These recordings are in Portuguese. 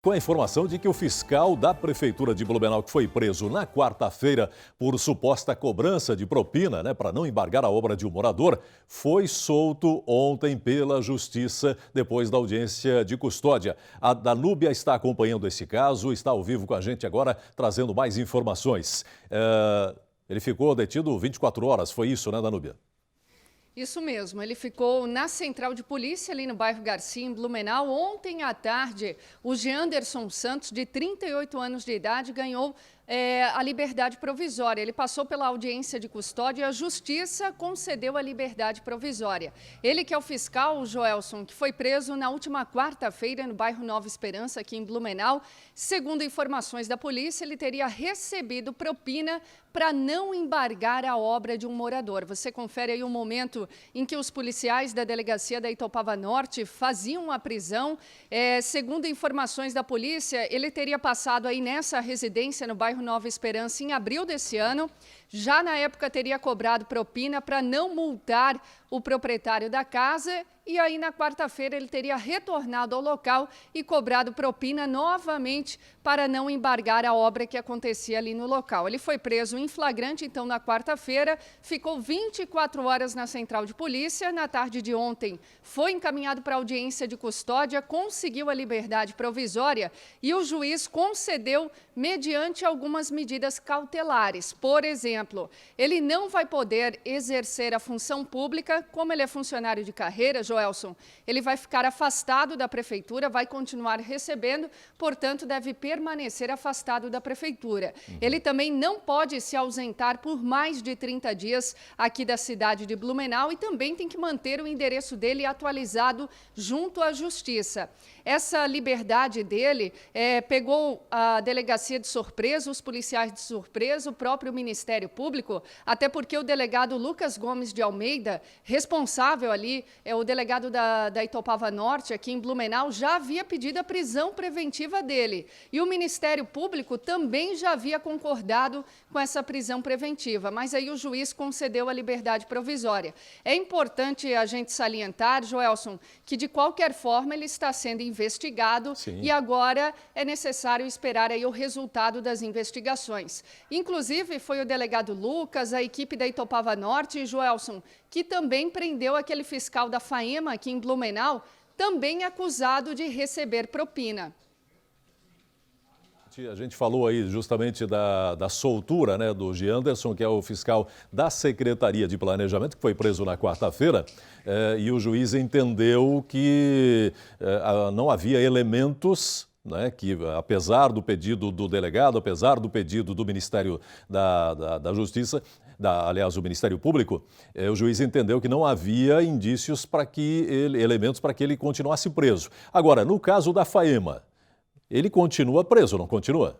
Com a informação de que o fiscal da Prefeitura de Blumenau, que foi preso na quarta-feira por suposta cobrança de propina, para não embargar a obra de um morador, foi solto ontem pela Justiça depois da audiência de custódia. A Danúbia está acompanhando esse caso, está ao vivo com a gente agora, trazendo mais informações. Ele ficou detido 24 horas, foi isso, né, Danúbia? Isso mesmo, ele ficou na central de polícia ali no bairro Garcia, em Blumenau. Ontem à tarde, o Jeanderson Santos, de 38 anos de idade, ganhou a liberdade provisória. Ele passou pela audiência de custódia e a Justiça concedeu a liberdade provisória. Ele que é o fiscal, o Joelson, que foi preso na última quarta-feira no bairro Nova Esperança, aqui em Blumenau. Segundo informações da polícia, ele teria recebido propina para não embargar a obra de um morador. Você confere aí o momento em que os policiais da delegacia da Itopava Norte faziam a prisão. Segundo informações da polícia, ele teria passado aí nessa residência no bairro Nova Esperança em abril desse ano. Já na época teria cobrado propina para não multar o proprietário da casa. E aí, na quarta-feira, ele teria retornado ao local e cobrado propina novamente para não embargar a obra que acontecia ali no local. Ele foi preso em flagrante, então, na quarta-feira, ficou 24 horas na central de polícia. Na tarde de ontem, foi encaminhado para audiência de custódia, conseguiu a liberdade provisória e o juiz concedeu mediante algumas medidas cautelares. Por exemplo, ele não vai poder exercer a função pública, como ele é funcionário de carreira, Joelson, ele vai ficar afastado da prefeitura, vai continuar recebendo, portanto, deve permanecer afastado da prefeitura. Ele também não pode se ausentar por mais de 30 dias aqui da cidade de Blumenau e também tem que manter o endereço dele atualizado junto à Justiça. Essa liberdade dele pegou a delegacia de surpresa, os policiais de surpresa, o próprio Ministério Público, até porque o delegado Lucas Gomes de Almeida, responsável ali, o delegado da Itopava Norte, aqui em Blumenau, já havia pedido a prisão preventiva dele. E o Ministério Público também já havia concordado com essa prisão preventiva, mas aí o juiz concedeu a liberdade provisória. É importante a gente salientar, Joelson, que de qualquer forma ele está sendo investigado. Sim. E agora é necessário esperar aí o resultado das investigações. Inclusive, foi o delegado Lucas, a equipe da Itopava Norte, Joelson, que também prendeu aquele fiscal da FAEMA aqui em Blumenau, também acusado de receber propina. A gente falou aí justamente da soltura, do Jeanderson, que é o fiscal da Secretaria de Planejamento, que foi preso na quarta-feira, e o juiz entendeu que não havia elementos, que apesar do pedido do delegado, apesar do pedido do Ministério da Justiça, aliás, o Ministério Público, o juiz entendeu que não havia indícios elementos para que ele continuasse preso. Agora, no caso da FAEMA, ele continua preso, não continua?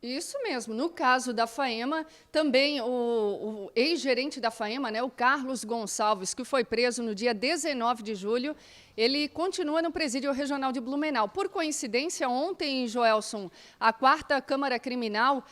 Isso mesmo. No caso da FAEMA, também o ex-gerente da FAEMA, o Carlos Gonçalves, que foi preso no dia 19 de julho, ele continua no presídio regional de Blumenau. Por coincidência, ontem, Joelson, a 4ª Câmara Criminal,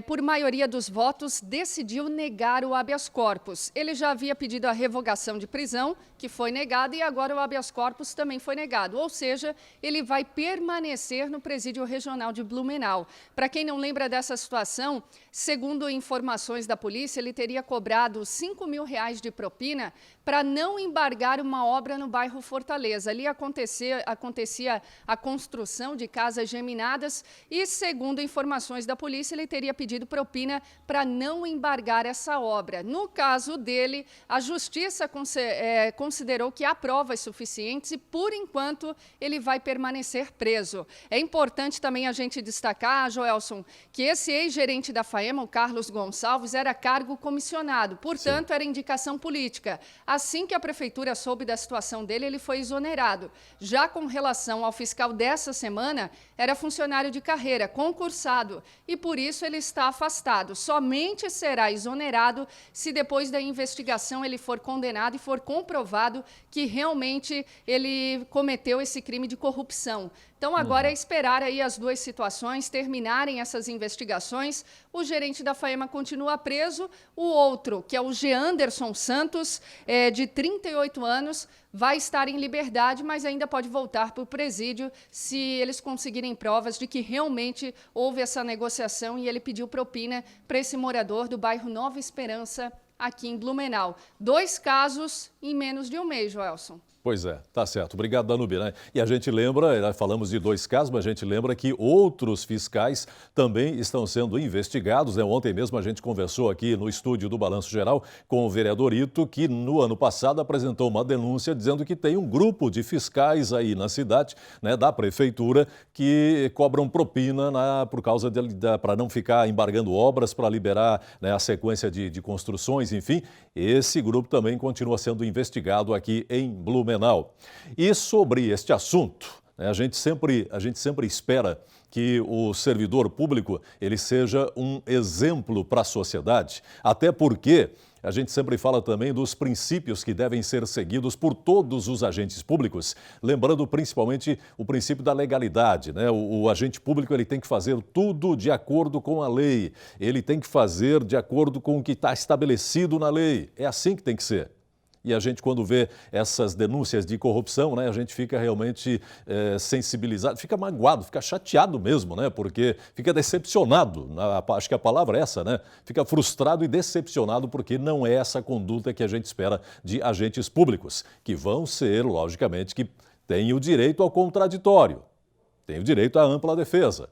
por maioria dos votos, decidiu negar o habeas corpus. Ele já havia pedido a revogação de prisão, que foi negada, e agora o habeas corpus também foi negado. Ou seja, ele vai permanecer no presídio regional de Blumenau. Para quem não lembra dessa situação, segundo informações da polícia, ele teria cobrado R$5.000 de propina para não embargar uma obra no bairro Fortaleza. Ali acontecia a construção de casas geminadas e, segundo informações da polícia, ele teria pedido propina para não embargar essa obra. No caso dele, a Justiça considerou que há provas suficientes e, por enquanto, ele vai permanecer preso. É importante também a gente destacar, Joelson, que esse ex-gerente da FAEMA, o Carlos Gonçalves, era cargo comissionado, portanto, era indicação política. Assim que a prefeitura soube da situação dele, ele foi exonerado. Já com relação ao fiscal dessa semana, era funcionário de carreira, concursado, e por isso ele está afastado. Somente será exonerado se depois da investigação ele for condenado e for comprovado que realmente ele cometeu esse crime de corrupção. Então agora é esperar aí as duas situações terminarem essas investigações. O gerente da FAEMA continua preso, o outro, que é o Geanderson Santos, de 38 anos, vai estar em liberdade, mas ainda pode voltar para o presídio se eles conseguirem provas de que realmente houve essa negociação e ele pediu propina para esse morador do bairro Nova Esperança, aqui em Blumenau. 2 casos em menos de um mês, Joelson. Pois é, tá certo. Obrigado, Danúbia, né? E a gente lembra, falamos de 2 casos, mas a gente lembra que outros fiscais também estão sendo investigados, né? Ontem mesmo a gente conversou aqui no estúdio do Balanço Geral com o vereador Ito, que no ano passado apresentou uma denúncia dizendo que tem um grupo de fiscais aí na cidade, né, da prefeitura, que cobram propina por causa para não ficar embargando obras, para liberar, né, a sequência de construções, enfim. Esse grupo também continua sendo investigado aqui em Blumenau. E sobre este assunto, né, a gente sempre espera que o servidor público ele seja um exemplo para a sociedade, até porque a gente sempre fala também dos princípios que devem ser seguidos por todos os agentes públicos, lembrando principalmente o princípio da legalidade, né? O agente público ele tem que fazer tudo de acordo com a lei, ele tem que fazer de acordo com o que está estabelecido na lei, é assim que tem que ser. E a gente, quando vê essas denúncias de corrupção, né, a gente fica realmente sensibilizado, fica magoado, fica chateado mesmo, né, porque fica decepcionado, acho que a palavra é essa, né, fica frustrado e decepcionado porque não é essa conduta que a gente espera de agentes públicos, que vão ser, logicamente, que têm o direito ao contraditório, têm o direito à ampla defesa.